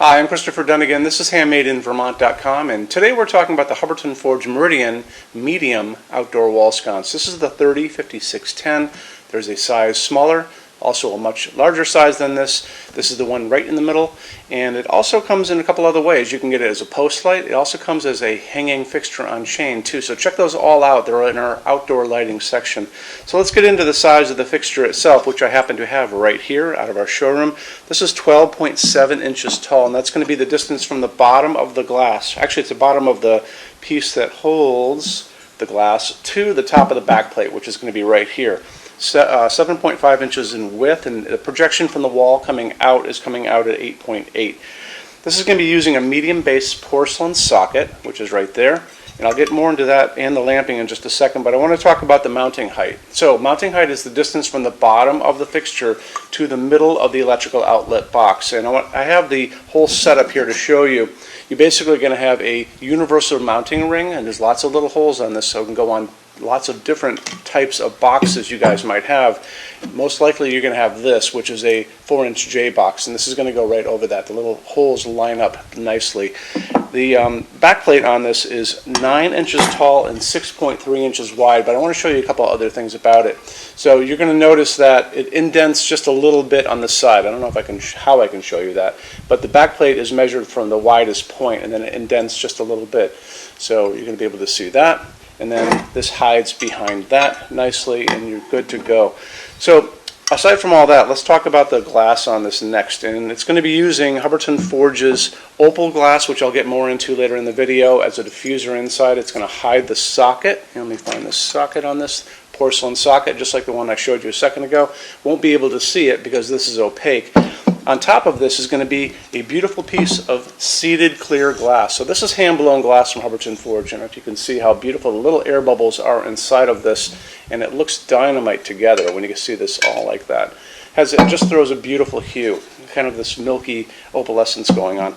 Hi, I'm Christopher Dunnigan. This is HandmadeInVermont.com, and today we're talking about the Hubbardton Forge Meridian medium outdoor wall sconce. This is the 30, 56, 10. There's a size smaller, also a much larger size than this. This is the one right in the middle, and it also comes in a couple other ways. You can get it as a post light. It also comes as a hanging fixture on chain too, so check those all out. They're in our outdoor lighting section. So let's get into the size of the fixture itself, which I happen to have right here out of our showroom. This is 12.7 inches tall, and that's going to be the distance from the bottom of the glass. Actually, it's the bottom of the piece that holds the glass to the top of the back plate, which is going to be right here. 7.5 inches in width, and the projection from the wall coming out is coming out at 8.8. This is going to be using a medium base porcelain socket, which is right there, and I'll get more into that and the lamping in just a second, but I want to talk about the mounting height. So mounting height is the distance from the bottom of the fixture to the middle of the electrical outlet box, and I have the whole setup here to show you. You're basically going to have a universal mounting ring, and there's lots of little holes on this, so it can go on lots of different types of boxes you guys might have. Most likely you're going to have this, which is a 4-inch J box, and this is going to go right over that. The little holes line up nicely. The back plate on this is 9 inches tall and 6.3 inches wide, but I want to show you a couple other things about it. So you're going to notice that it indents just a little bit on the side. I don't know if I can how I can show you that, but the back plate is measured from the widest point, and then it indents just a little bit. So you're going to be able to see that. And then this hides behind that nicely, and you're good to go. So aside from all that, let's talk about the glass on this next. And it's going to be using Hubbardton Forge's opal glass, which I'll get more into later in the video, as a diffuser inside. It's going to hide the socket. Let me find the socket on this porcelain socket, just like the one I showed you a second ago. Won't be able to see it because this is opaque. On top of this is going to be a beautiful piece of seeded clear glass. So this is hand-blown glass from Hubbardton Forge, and if you can see how beautiful the little air bubbles are inside of this, and it looks dynamite together when you can see this all like that. It just throws a beautiful hue, kind of this milky opalescence going on.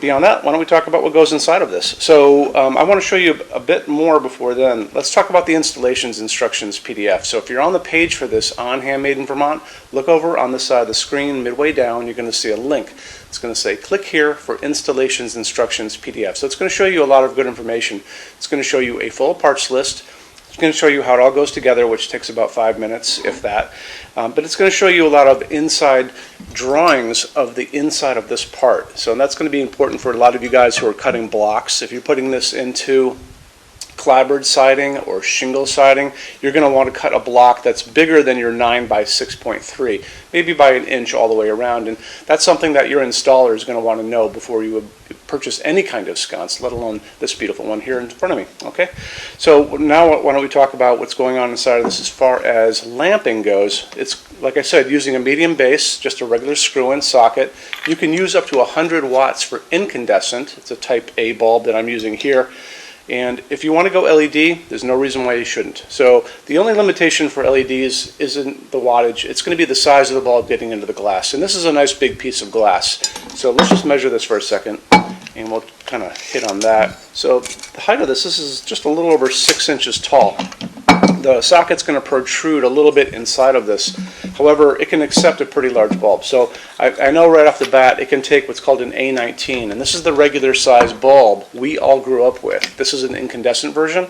Beyond that, why don't we talk about what goes inside of this? So I want to show you a bit more before then. Let's talk about the installations instructions PDF. So if you're on the page for this on Handmade in Vermont, look over on the side of the screen midway down. You're going to see a link. It's going to say click here for installations instructions PDF. So it's going to show you a lot of good information. It's going to show you a full parts list. It's going to show you how it all goes together, which takes about 5 minutes, if that. But it's going to show you a lot of inside drawings of the inside of this part. So that's going to be important for a lot of you guys who are cutting blocks. If you're putting this into clapboard siding or shingle siding, you're going to want to cut a block that's bigger than your 9 by 6.3, maybe by an inch all the way around. And that's something that your installer is going to want to know before you would purchase any kind of sconce, let alone this beautiful one here in front of me. Okay, so now why don't we talk about what's going on inside of this as far as lamping goes. It's, like I said, using a medium base, just a regular screw-in socket. You can use up to 100 watts for incandescent. It's a type A bulb that I'm using here. And if you want to go LED, there's no reason why you shouldn't. So the only limitation for LEDs isn't the wattage. It's going to be the size of the bulb getting into the glass. And this is a nice big piece of glass. So let's just measure this for a second, and we'll kind of hit on that. So the height of this is just a little over 6 inches tall. The socket's going to protrude a little bit inside of this. However, it can accept a pretty large bulb. So I know right off the bat it can take what's called an A19, and this is the regular size bulb we all grew up with. This is an incandescent version,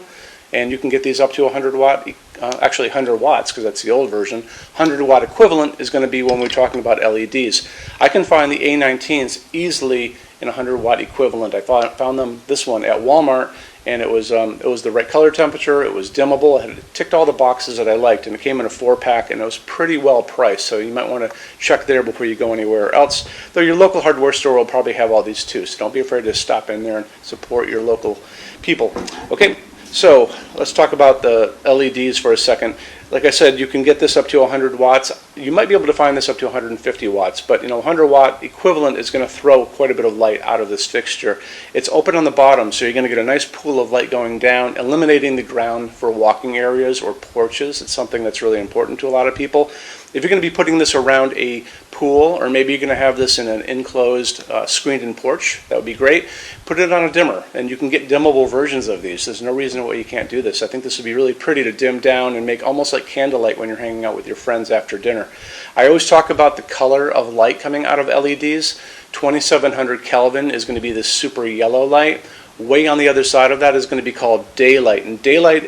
and you can get these up to 100 watt, actually 100 watts because that's the old version. 100 watt equivalent is going to be when we're talking about LEDs. I can find the A19s easily in 100 watt equivalent. I found them, this one, at Walmart, and it was the right color temperature, it was dimmable, it ticked all the boxes that I liked, and it came in a 4-pack, and it was pretty well priced, so you might want to check there before you go anywhere else, though your local hardware store will probably have all these too, so don't be afraid to stop in there and support your local people. Okay, so let's talk about the LEDs for a second. Like I said, you can get this up to 100 watts. You might be able to find this up to 150 watts, but 100 watt equivalent is going to throw quite a bit of light out of this fixture. It's open on the bottom, so you're going to get a nice pool of light going down, eliminating the ground for walking areas or porches. It's something that's really important to a lot of people. If you're going to be putting this around a pool, or maybe you're going to have this in an enclosed screened-in porch. That would be great. Put it on a dimmer, and you can get dimmable versions of these. There's no reason why you can't do this. I think this would be really pretty to dim down and make almost like candlelight when you're hanging out with your friends after dinner. I always talk about the color of light coming out of LEDs. 2700 Kelvin is going to be this super yellow light. Way on the other side of that is going to be called daylight, and daylight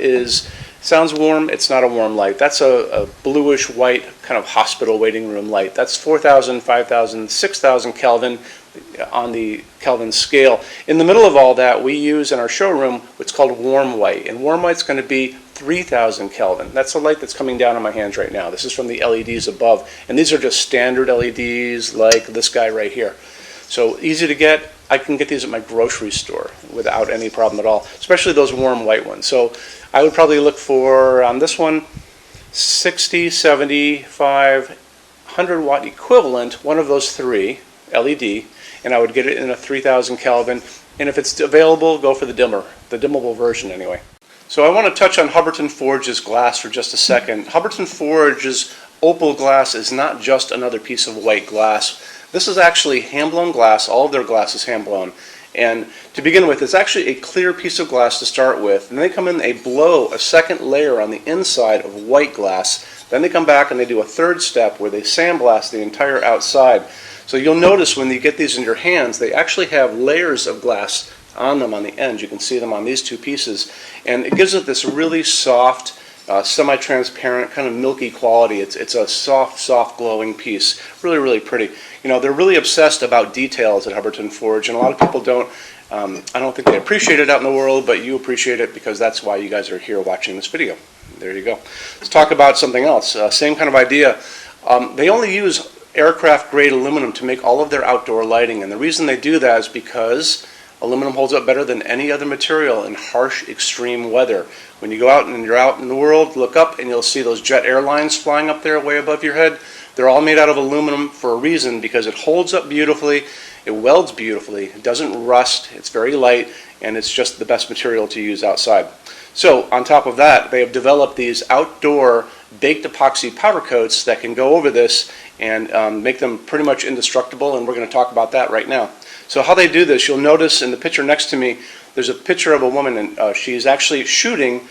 sounds warm. It's not a warm light. That's a bluish white kind of hospital waiting room light. That's 4,000, 5,000, 6,000 Kelvin on the Kelvin scale. In the middle of all that, we use in our showroom what's called warm white, and warm white's going to be 3,000 Kelvin. That's the light that's coming down on my hands right now. This is from the LEDs above, and these are just standard LEDs like this guy right here. So easy to get. I can get these at my grocery store without any problem at all, especially those warm white ones. So I would probably look for, on this one, 60, 75, 100 watt equivalent, one of those three, LED, and I would get it in a 3,000 Kelvin. And if it's available, go for the dimmer, the dimmable version anyway. So I want to touch on Hubbardton Forge's glass for just a second. Hubbardton Forge's opal glass is not just another piece of white glass. This is actually hand-blown glass. All of their glass is hand-blown. And to begin with, it's actually a clear piece of glass to start with. And they come in, they blow a second layer on the inside of white glass. Then they come back and they do a third step where they sandblast the entire outside. So you'll notice when you get these in your hands, they actually have layers of glass on them on the end. You can see them on these two pieces. And it gives it this really soft, semi-transparent, kind of milky quality. It's a soft glowing piece. Really, really pretty. You know, they're really obsessed about details at Hubbardton Forge, and a lot of people don't. I don't think they appreciate it out in the world, but you appreciate it because that's why you guys are here watching this video. There you go. Let's talk about something else. Same kind of idea. They only use aircraft-grade aluminum to make all of their outdoor lighting, and the reason they do that is because aluminum holds up better than any other material in harsh, extreme weather. When you go out and you're out in the world, look up and you'll see those jet airlines flying up there way above your head. They're all made out of aluminum for a reason, because it holds up beautifully, it welds beautifully, it doesn't rust, it's very light, and it's just the best material to use outside. So on top of that, they have developed these outdoor baked epoxy powder coats that can go over this and make them pretty much indestructible, and we're going to talk about that right now. So how they do this, you'll notice in the picture next to me, there's a picture of a woman, and she's actually shooting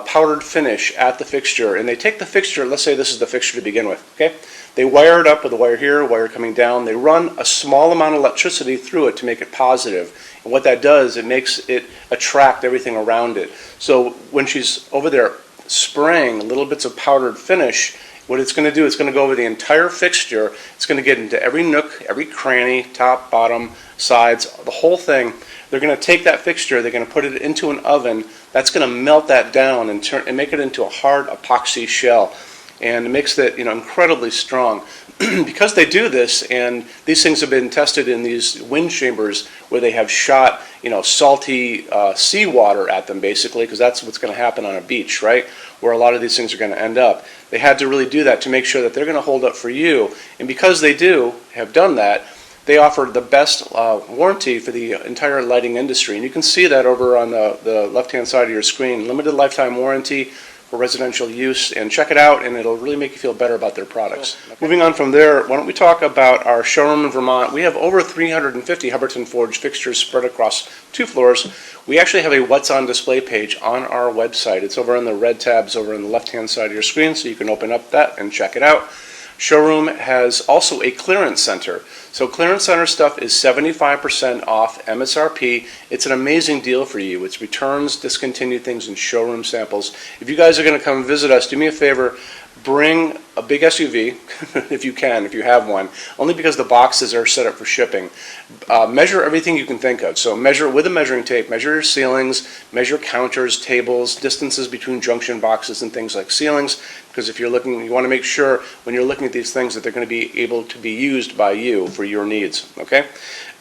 powdered finish at the fixture. And they take the fixture, let's say this is the fixture to begin with, okay? They wire it up with a wire here, a wire coming down. They run a small amount of electricity through it to make it positive. And what that does, it makes it attract everything around it. So when she's over there spraying little bits of powdered finish, what it's going to do, it's going to go over the entire fixture. It's going to get into every nook, every cranny, top, bottom, sides, the whole thing. They're going to take that fixture, they're going to put it into an oven. That's going to melt that down and make it into a hard epoxy shell. And it makes it, incredibly strong. Because they do this, and these things have been tested in these wind chambers where they have shot, salty seawater at them, basically, because that's what's going to happen on a beach, right? Where a lot of these things are going to end up. They had to really do that to make sure that they're going to hold up for you. And because they have done that, they offer the best warranty for the entire lighting industry. And you can see that over on the left-hand side of your screen. Limited lifetime warranty for residential use, and check it out, and it'll really make you feel better about their products. Okay. Moving on from there, why don't we talk about our showroom in Vermont. We have over 350 Hubbardton Forge fixtures spread across 2 floors. We actually have a What's On Display page on our website. It's over in the red tabs over on the left-hand side of your screen, so you can open up that and check it out. Showroom has also a clearance center. So clearance center stuff is 75% off MSRP. It's an amazing deal for you. It's returns, discontinued things, and showroom samples. If you guys are going to come visit us, do me a favor, bring a big SUV, if you can, if you have one, only because the boxes are set up for shipping. Measure everything you can think of. So measure with a measuring tape, measure your ceilings, measure counters, tables, distances between junction boxes and things like ceilings, because if you're looking, you want to make sure when you're looking at these things that they're going to be able to be used by you for your needs, okay?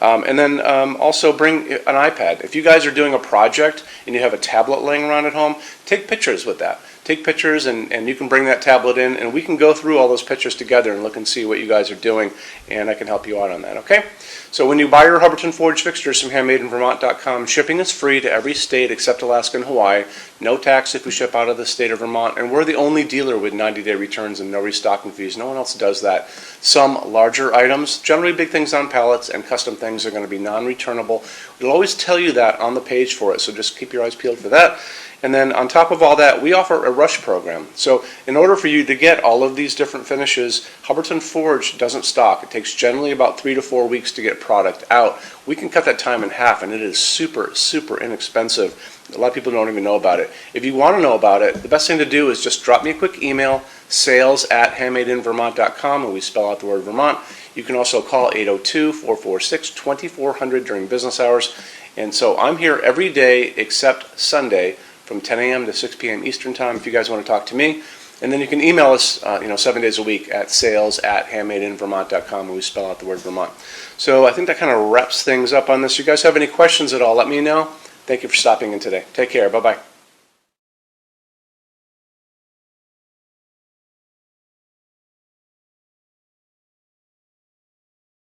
And then also bring an iPad. If you guys are doing a project and you have a tablet laying around at home, take pictures with that. take pictures, and you can bring that tablet in, and we can go through all those pictures together and look and see what you guys are doing, and I can help you out on that, okay? So when you buy your Hubbardton Forge fixtures from HandmadeInVermont.com, shipping is free to every state except Alaska and Hawaii. No tax if we ship out of the state of Vermont, and we're the only dealer with 90-day returns and no restocking fees. No one else does that. Some larger items, generally big things on pallets and custom things, are going to be non-returnable. We'll always tell you that on the page for it, so just keep your eyes peeled for that. And then on top of all that, we offer a rush program. So in order for you to get all of these different finishes, Hubbardton Forge doesn't stock. It takes generally about 3 to 4 weeks to get product out. We can cut that time in half, and it is super, super inexpensive. A lot of people don't even know about it. If you want to know about it, the best thing to do is just drop me a quick email, sales@HandmadeInVermont.com, and we spell out the word Vermont. You can also call 802-446-2400 during business hours. And so I'm here every day except Sunday from 10 a.m. to 6 p.m. Eastern Time if you guys want to talk to me. And then you can email us 7 days a week at sales@HandmadeInVermont.com, and we spell out the word Vermont. So I think that kind of wraps things up on this. You guys have any questions at all, let me know. Thank you for stopping in today. Take care. Bye-bye.